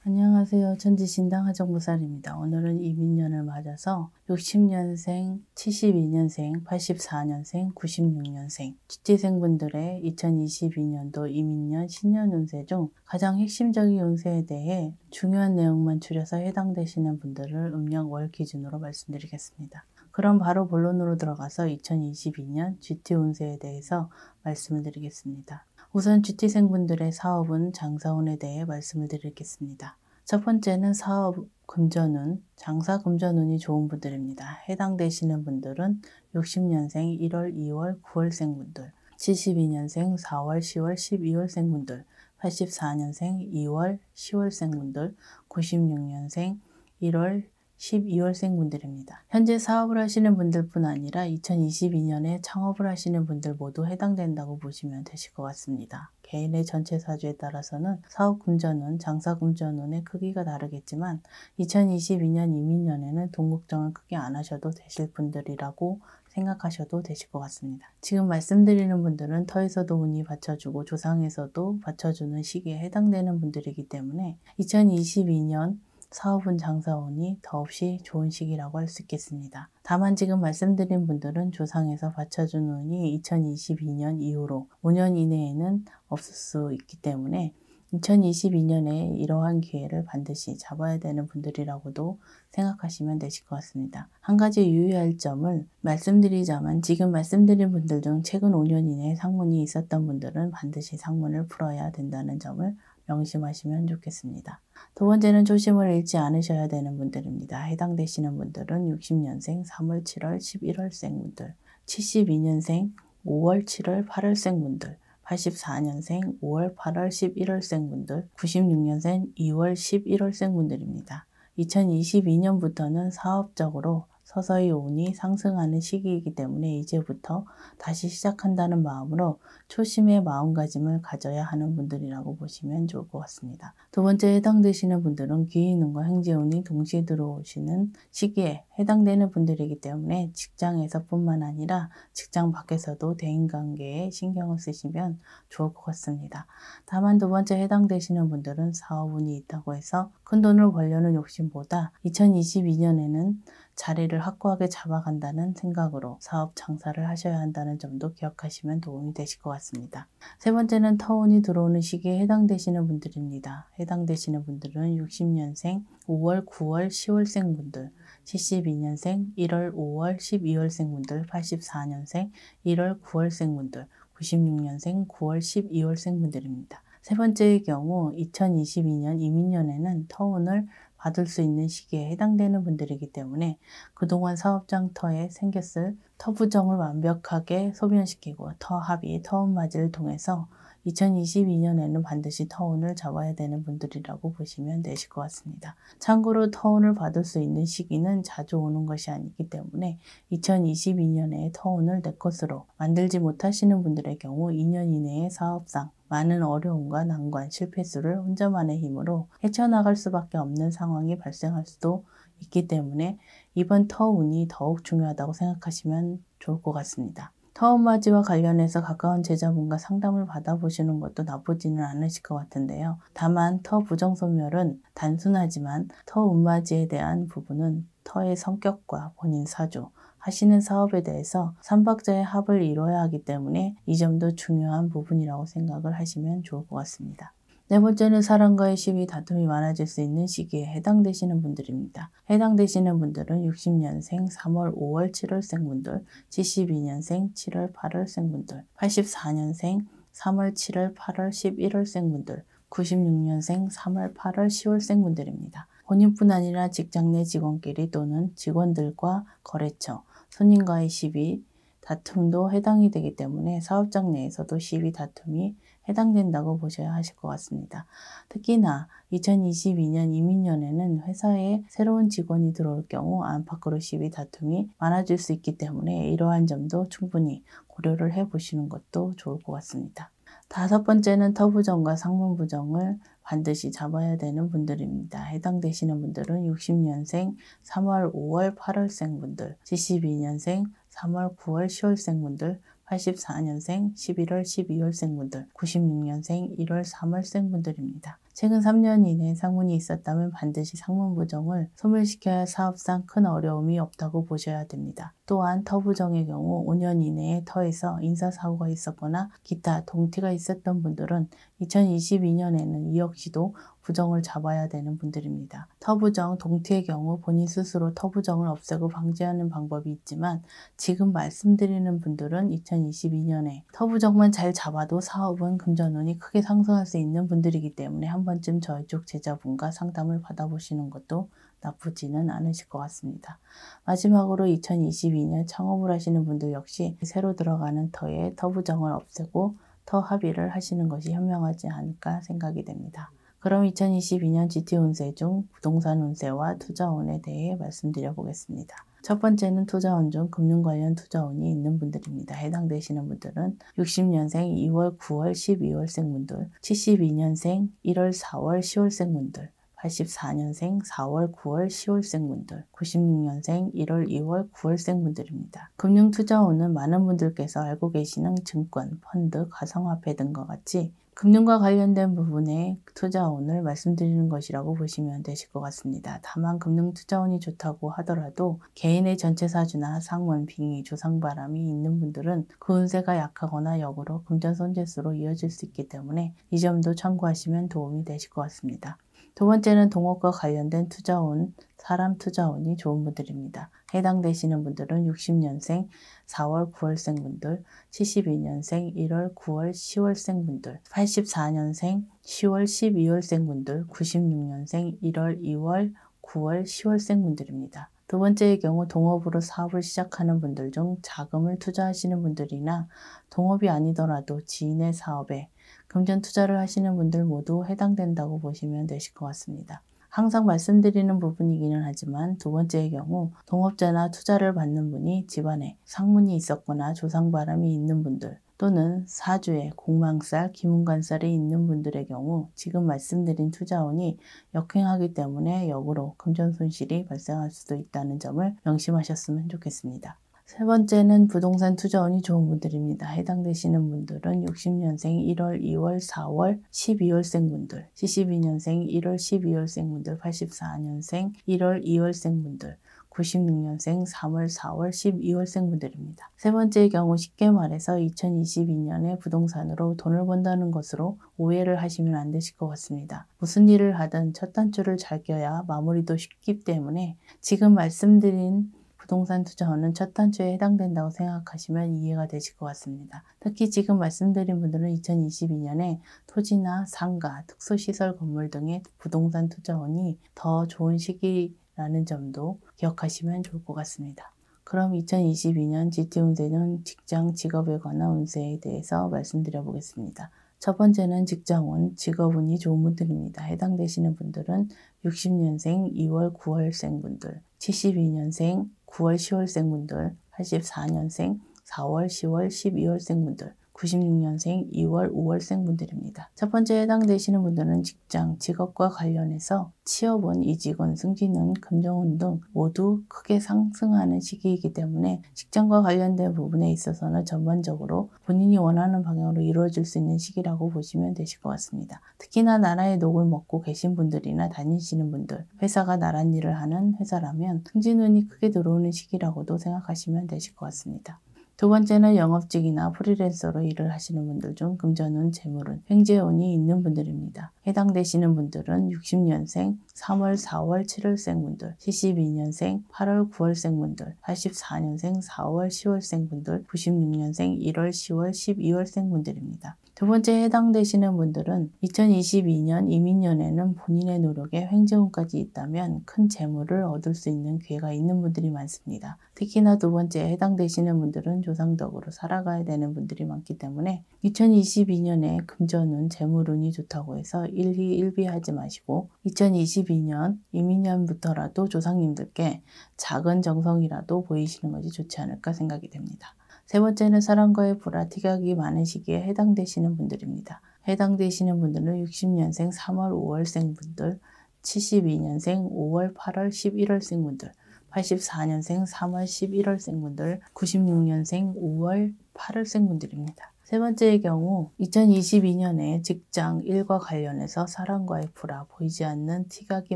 안녕하세요. 천지신당 하정무살입니다. 오늘은 이민년을 맞아서 60년생, 72년생, 84년생, 96년생 지지생분들의 2022년도 이민년 신년 운세 중 가장 핵심적인 운세에 대해 중요한 내용만 추려서 해당되시는 분들을 음력 월 기준으로 말씀드리겠습니다. 그럼 바로 본론으로 들어가서 2022년 GT 운세에 대해서 말씀을 드리겠습니다. 우선 GT생분들의 사업운, 장사운에 대해 말씀을 드리겠습니다. 첫 번째는 사업 금전운, 장사 금전운이 좋은 분들입니다. 해당되시는 분들은 60년생 1월, 2월, 9월생 분들, 72년생 4월, 10월, 12월생 분들, 84년생 2월, 10월생 분들, 96년생 1월, 12월생 분들입니다. 현재 사업을 하시는 분들뿐 아니라 2022년에 창업을 하시는 분들 모두 해당된다고 보시면 되실 것 같습니다. 개인의 전체 사주에 따라서는 사업 금전운, 장사 금전운의 크기가 다르겠지만 2022년 이민년에는 돈 걱정을 크게 안 하셔도 되실 분들이라고 생각하셔도 되실 것 같습니다. 지금 말씀드리는 분들은 터에서도 운이 받쳐주고 조상에서도 받쳐주는 시기에 해당되는 분들이기 때문에 2022년 사업운, 장사운이 더없이 좋은 시기라고 할 수 있겠습니다. 다만 지금 말씀드린 분들은 조상에서 받쳐준 운이 2022년 이후로 5년 이내에는 없을 수 있기 때문에 2022년에 이러한 기회를 반드시 잡아야 되는 분들이라고도 생각하시면 되실 것 같습니다. 한 가지 유의할 점을 말씀드리자면 지금 말씀드린 분들 중 최근 5년 이내에 상문이 있었던 분들은 반드시 상문을 풀어야 된다는 점을 명심하시면 좋겠습니다. 두 번째는 조심을 잃지 않으셔야 되는 분들입니다. 해당되시는 분들은 60년생 3월, 7월, 11월생 분들, 72년생 5월, 7월, 8월생 분들, 84년생 5월, 8월, 11월생 분들, 96년생 2월, 11월생 분들입니다. 2022년부터는 사업적으로 서서히 운이 상승하는 시기이기 때문에 이제부터 다시 시작한다는 마음으로 초심의 마음가짐을 가져야 하는 분들이라고 보시면 좋을 것 같습니다. 두 번째 해당되시는 분들은 기인운과 행재운이 동시에 들어오시는 시기에 해당되는 분들이기 때문에 직장에서뿐만 아니라 직장 밖에서도 대인관계에 신경을 쓰시면 좋을 것 같습니다. 다만 두 번째 해당되시는 분들은 사업운이 있다고 해서 큰돈을 벌려는 욕심보다 2022년에는 자리를 확고하게 잡아간다는 생각으로 사업 장사를 하셔야 한다는 점도 기억하시면 도움이 되실 것 같습니다. 세 번째는 터운이 들어오는 시기에 해당되시는 분들입니다. 해당되시는 분들은 60년생 5월, 9월, 10월생 분들, 72년생 1월, 5월, 12월생 분들, 84년생 1월, 9월생 분들, 96년생 9월, 12월생 분들입니다. 세 번째의 경우 2022년 이민년에는 터운을 받을 수 있는 시기에 해당되는 분들이기 때문에 그동안 사업장 터에 생겼을 터 부정을 완벽하게 소변시키고 터 합의, 터운맞이를 통해서 2022년에는 반드시 터운을 잡아야 되는 분들이라고 보시면 되실 것 같습니다. 참고로 터운을 받을 수 있는 시기는 자주 오는 것이 아니기 때문에 2022년에 터운을 내 것으로 만들지 못하시는 분들의 경우 2년 이내의 사업상 많은 어려움과 난관, 실패수를 혼자만의 힘으로 헤쳐나갈 수밖에 없는 상황이 발생할 수도 있기 때문에 이번 터운이 더욱 중요하다고 생각하시면 좋을 것 같습니다. 터운맞이와 관련해서 가까운 제자분과 상담을 받아보시는 것도 나쁘지는 않으실 것 같은데요. 다만 터 부정소멸은 단순하지만 터 운맞이에 대한 부분은 터의 성격과 본인 사주, 하시는 사업에 대해서 삼박자의 합을 이뤄야 하기 때문에 이 점도 중요한 부분이라고 생각을 하시면 좋을 것 같습니다. 네 번째는 사람과의 시비, 다툼이 많아질 수 있는 시기에 해당되시는 분들입니다. 해당되시는 분들은 60년생 3월, 5월, 7월생 분들, 72년생 7월, 8월생 분들, 84년생 3월, 7월, 8월, 11월생 분들, 96년생 3월, 8월, 10월생 분들입니다. 본인뿐 아니라 직장 내 직원끼리 또는 직원들과 거래처, 손님과의 시비, 다툼도 해당이 되기 때문에 사업장 내에서도 시비, 다툼이 해당된다고 보셔야 하실 것 같습니다. 특히나 2022년 이민년에는 회사에 새로운 직원이 들어올 경우 안팎으로 시비, 다툼이 많아질 수 있기 때문에 이러한 점도 충분히 고려를 해보시는 것도 좋을 것 같습니다. 다섯 번째는 터부정과 상문부정을 반드시 잡아야 되는 분들입니다. 해당되시는 분들은 60년생 3월, 5월, 8월생 분들, 72년생 3월, 9월, 10월생 분들, 84년생 11월 12월생분들, 96년생 1월 3월생분들입니다. 최근 3년 이내 상문이 있었다면 반드시 상문 부정을 소멸시켜야 사업상 큰 어려움이 없다고 보셔야 됩니다. 또한 터 부정의 경우 5년 이내에 터에서 인사사고가 있었거나 기타 동티가 있었던 분들은 2022년에는 이 역시도 부정을 잡아야 되는 분들입니다. 터 부정, 동티의 경우 본인 스스로 터 부정을 없애고 방지하는 방법이 있지만 지금 말씀드리는 분들은 2022년에 터 부정만 잘 잡아도 사업은 금전운이 크게 상승할 수 있는 분들이기 때문에 한 번쯤 저희 쪽 제자분과 상담을 받아보시는 것도 나쁘지는 않으실 것 같습니다. 마지막으로 2022년 창업을 하시는 분들 역시 새로 들어가는 터에 터 부정을 없애고 터 합의를 하시는 것이 현명하지 않을까 생각이 됩니다. 그럼 2022년 GT 운세 중 부동산 운세와 투자운에 대해 말씀드려 보겠습니다. 첫 번째는 투자운 중 금융 관련 투자운이 있는 분들입니다. 해당되시는 분들은 60년생 2월, 9월, 12월생 분들, 72년생 1월, 4월, 10월생 분들, 84년생 4월, 9월, 10월생 분들, 96년생 1월, 2월, 9월생 분들입니다. 금융투자운은 많은 분들께서 알고 계시는 증권, 펀드, 가상화폐 등과 같이 금융과 관련된 부분의 투자운을 말씀드리는 것이라고 보시면 되실 것 같습니다. 다만 금융투자운이 좋다고 하더라도 개인의 전체 사주나 상문, 빙의, 조상바람이 있는 분들은 그 운세가 약하거나 역으로 금전손재수로 이어질 수 있기 때문에 이 점도 참고하시면 도움이 되실 것 같습니다. 두 번째는 동업과 관련된 투자운, 사람 투자운이 좋은 분들입니다. 해당되시는 분들은 60년생 4월, 9월생 분들, 72년생 1월, 9월, 10월생 분들, 84년생 10월, 12월생 분들, 96년생 1월, 2월, 9월, 10월생 분들입니다. 두 번째의 경우 동업으로 사업을 시작하는 분들 중 자금을 투자하시는 분들이나 동업이 아니더라도 지인의 사업에 금전 투자를 하시는 분들 모두 해당된다고 보시면 되실 것 같습니다. 항상 말씀드리는 부분이기는 하지만 두 번째의 경우 동업자나 투자를 받는 분이 집안에 상문이 있었거나 조상바람이 있는 분들 또는 사주에 공망살, 기문관살이 있는 분들의 경우 지금 말씀드린 투자운이 역행하기 때문에 역으로 금전 손실이 발생할 수도 있다는 점을 명심하셨으면 좋겠습니다. 세 번째는 부동산 투자운이 좋은 분들입니다. 해당되시는 분들은 60년생 1월, 2월, 4월, 12월생 분들, 72년생 1월, 12월생 분들, 84년생 1월, 2월생 분들, 96년생 3월, 4월, 12월생 분들입니다. 세 번째의 경우 쉽게 말해서 2022년에 부동산으로 돈을 번다는 것으로 오해를 하시면 안 되실 것 같습니다. 무슨 일을 하든 첫 단추를 잘 껴야 마무리도 쉽기 때문에 지금 말씀드린 부동산 투자운은 첫 단추에 해당된다고 생각하시면 이해가 되실 것 같습니다. 특히 지금 말씀드린 분들은 2022년에 토지나 상가, 특수시설 건물 등의 부동산 투자운이 더 좋은 시기라는 점도 기억하시면 좋을 것 같습니다. 그럼 2022년 GT 운세는 직장, 직업에 관한 운세에 대해서 말씀드려 보겠습니다. 첫 번째는 직장운, 직업운이 좋은 분들입니다. 해당되시는 분들은 60년생 2월, 9월생 분들, 72년생 9월, 10월생 분들, 84년생 4월, 10월, 12월생 분들, 96년생 2월, 5월생 분들입니다. 첫 번째 해당되시는 분들은 직장, 직업과 관련해서 취업운, 이직운, 승진운, 금전운 등 모두 크게 상승하는 시기이기 때문에 직장과 관련된 부분에 있어서는 전반적으로 본인이 원하는 방향으로 이루어질 수 있는 시기라고 보시면 되실 것 같습니다. 특히나 나라의 녹을 먹고 계신 분들이나 다니시는 분들, 회사가 나란 일을 하는 회사라면 승진운이 크게 들어오는 시기라고도 생각하시면 되실 것 같습니다. 두 번째는 영업직이나 프리랜서로 일을 하시는 분들 중 금전운, 재물운, 횡재운이 있는 분들입니다. 해당되시는 분들은 60년생 3월, 4월, 7월생 분들, 72년생 8월, 9월생 분들, 84년생 4월, 10월생 분들, 96년생 1월, 10월, 12월생 분들입니다. 두 번째 해당되시는 분들은 2022년 이민년에는 본인의 노력에 횡재운까지 있다면 큰 재물을 얻을 수 있는 기회가 있는 분들이 많습니다. 특히나 두 번째 해당되시는 분들은 조상덕으로 살아가야 되는 분들이 많기 때문에 2022년에 금전운, 재물운이 좋다고 해서 일희일비하지 마시고 2022년 이민년부터라도 조상님들께 작은 정성이라도 보이시는 것이 좋지 않을까 생각이 됩니다. 세 번째는 사람과의 불화티격이 많은 시기에 해당되시는 분들입니다. 해당되시는 분들은 60년생 3월, 5월생 분들, 72년생 5월, 8월, 11월생 분들, 84년생 3월 11월생분들, 96년생 5월 8월생분들입니다. 세 번째의 경우 2022년에 직장, 일과 관련해서 사람과의 불화, 보이지 않는 티각이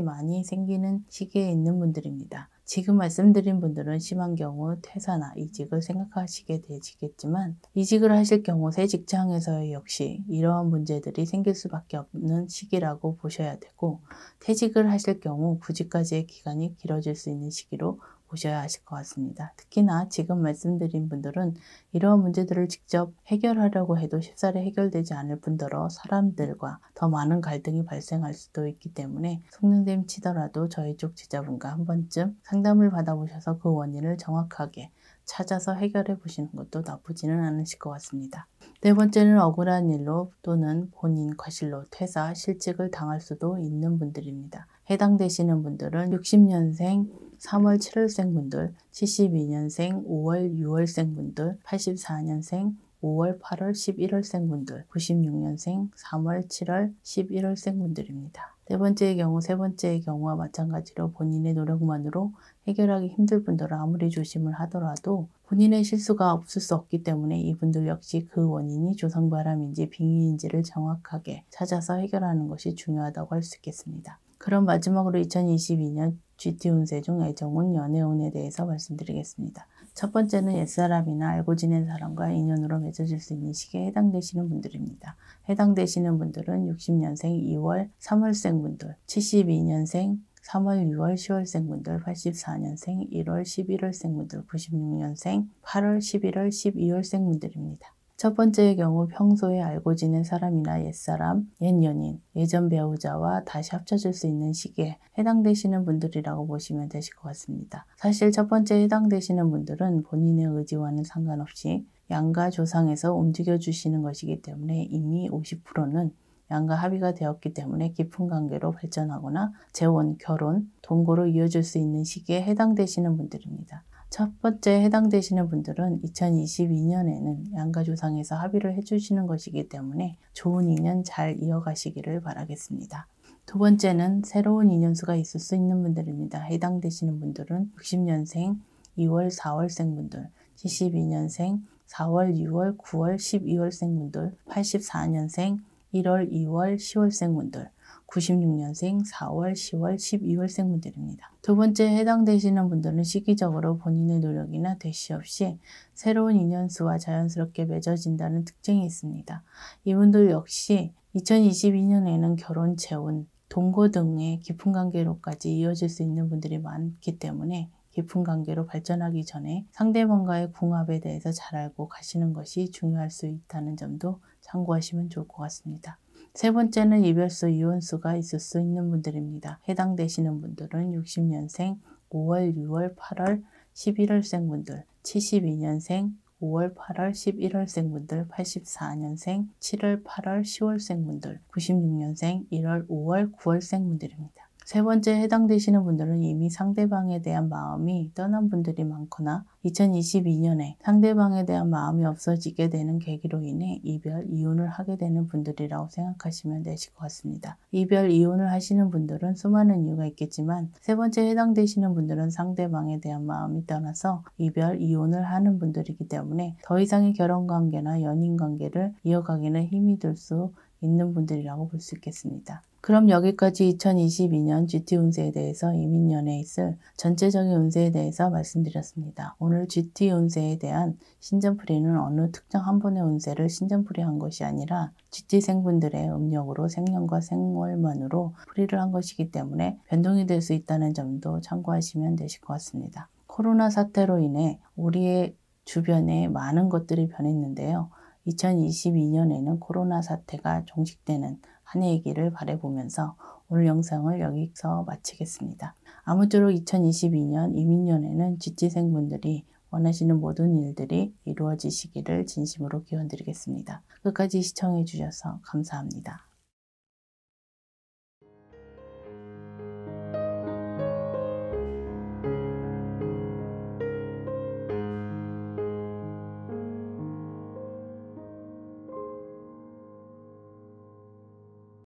많이 생기는 시기에 있는 분들입니다. 지금 말씀드린 분들은 심한 경우 퇴사나 이직을 생각하시게 되시겠지만 이직을 하실 경우 새 직장에서 역시 이러한 문제들이 생길 수밖에 없는 시기라고 보셔야 되고 퇴직을 하실 경우 구직까지의 기간이 길어질 수 있는 시기로 보셔야 하실 것 같습니다. 특히나 지금 말씀드린 분들은 이러한 문제들을 직접 해결하려고 해도 쉽사리 해결되지 않을 뿐더러 사람들과 더 많은 갈등이 발생할 수도 있기 때문에 속는셈 치더라도 저희 쪽 제자분과 한 번쯤 상담을 받아보셔서 그 원인을 정확하게 찾아서 해결해 보시는 것도 나쁘지는 않으실 것 같습니다. 네 번째는 억울한 일로 또는 본인 과실로 퇴사, 실직을 당할 수도 있는 분들입니다. 해당되시는 분들은 60년생 3월 7월생 분들, 72년생 5월 6월생 분들, 84년생 5월 8월 11월생 분들, 96년생 3월 7월 11월생 분들입니다. 네 번째의 경우, 세 번째의 경우와 마찬가지로 본인의 노력만으로 해결하기 힘들 분들은 아무리 조심을 하더라도 본인의 실수가 없을 수 없기 때문에 이분들 역시 그 원인이 조상바람인지 빙의인지를 정확하게 찾아서 해결하는 것이 중요하다고 할 수 있겠습니다. 그럼 마지막으로 2022년 GT 운세 중 애정운, 연애운에 대해서 말씀드리겠습니다. 첫 번째는 옛사람이나 알고 지낸 사람과 인연으로 맺어질 수 있는 시기에 해당되시는 분들입니다. 해당되시는 분들은 60년생 2월 3월생 분들, 72년생 3월 6월 10월생 분들, 84년생 1월 11월생 분들, 96년생 8월 11월 12월생 분들입니다. 첫 번째의 경우 평소에 알고 지낸 사람이나 옛사람, 옛연인, 예전 배우자와 다시 합쳐질 수 있는 시기에 해당되시는 분들이라고 보시면 되실 것 같습니다. 사실 첫 번째 해당되시는 분들은 본인의 의지와는 상관없이 양가 조상에서 움직여 주시는 것이기 때문에 이미 50%는 양가 합의가 되었기 때문에 깊은 관계로 발전하거나 재혼, 결혼, 동거로 이어질 수 있는 시기에 해당되시는 분들입니다. 첫 번째 해당되시는 분들은 2022년에는 양가 조상에서 합의를 해주시는 것이기 때문에 좋은 인연 잘 이어가시기를 바라겠습니다. 두 번째는 새로운 인연수가 있을 수 있는 분들입니다. 해당되시는 분들은 60년생 2월 4월생 분들, 72년생 4월 6월 9월 12월생 분들, 84년생 1월 2월 10월생 분들, 96년생 4월 10월 12월생 분들입니다. 두 번째 해당되시는 분들은 시기적으로 본인의 노력이나 대시 없이 새로운 인연수와 자연스럽게 맺어진다는 특징이 있습니다. 이분들 역시 2022년에는 결혼, 재혼, 동거 등의 깊은 관계로까지 이어질 수 있는 분들이 많기 때문에 깊은 관계로 발전하기 전에 상대방과의 궁합에 대해서 잘 알고 가시는 것이 중요할 수 있다는 점도 참고하시면 좋을 것 같습니다. 세 번째는 이별수, 이혼수가 있을 수 있는 분들입니다. 해당되시는 분들은 60년생 5월, 6월, 8월, 11월생 분들, 72년생 5월, 8월, 11월생 분들, 84년생 7월, 8월, 10월생 분들, 96년생 1월, 5월, 9월생 분들입니다. 세 번째 해당되시는 분들은 이미 상대방에 대한 마음이 떠난 분들이 많거나 2022년에 상대방에 대한 마음이 없어지게 되는 계기로 인해 이별, 이혼을 하게 되는 분들이라고 생각하시면 되실 것 같습니다. 이별, 이혼을 하시는 분들은 수많은 이유가 있겠지만 세 번째 해당되시는 분들은 상대방에 대한 마음이 떠나서 이별, 이혼을 하는 분들이기 때문에 더 이상의 결혼관계나 연인관계를 이어가기는 힘이 들 수 있는 분들이라고 볼 수 있겠습니다. 그럼 여기까지 2022년 GT 운세에 대해서 이민년에 있을 전체적인 운세에 대해서 말씀드렸습니다. 오늘 GT 운세에 대한 신전풀이는 어느 특정 한 분의 운세를 신전풀이한 것이 아니라 GT생분들의 음력으로 생년과 생월만으로 풀이를 한 것이기 때문에 변동이 될 수 있다는 점도 참고하시면 되실 것 같습니다. 코로나 사태로 인해 우리의 주변에 많은 것들이 변했는데요. 2022년에는 코로나 사태가 종식되는 한 해이기를 바라보면서 오늘 영상을 여기서 마치겠습니다. 아무쪼록 2022년 이민년에는 GT생분들이 원하시는 모든 일들이 이루어지시기를 진심으로 기원드리겠습니다. 끝까지 시청해 주셔서 감사합니다.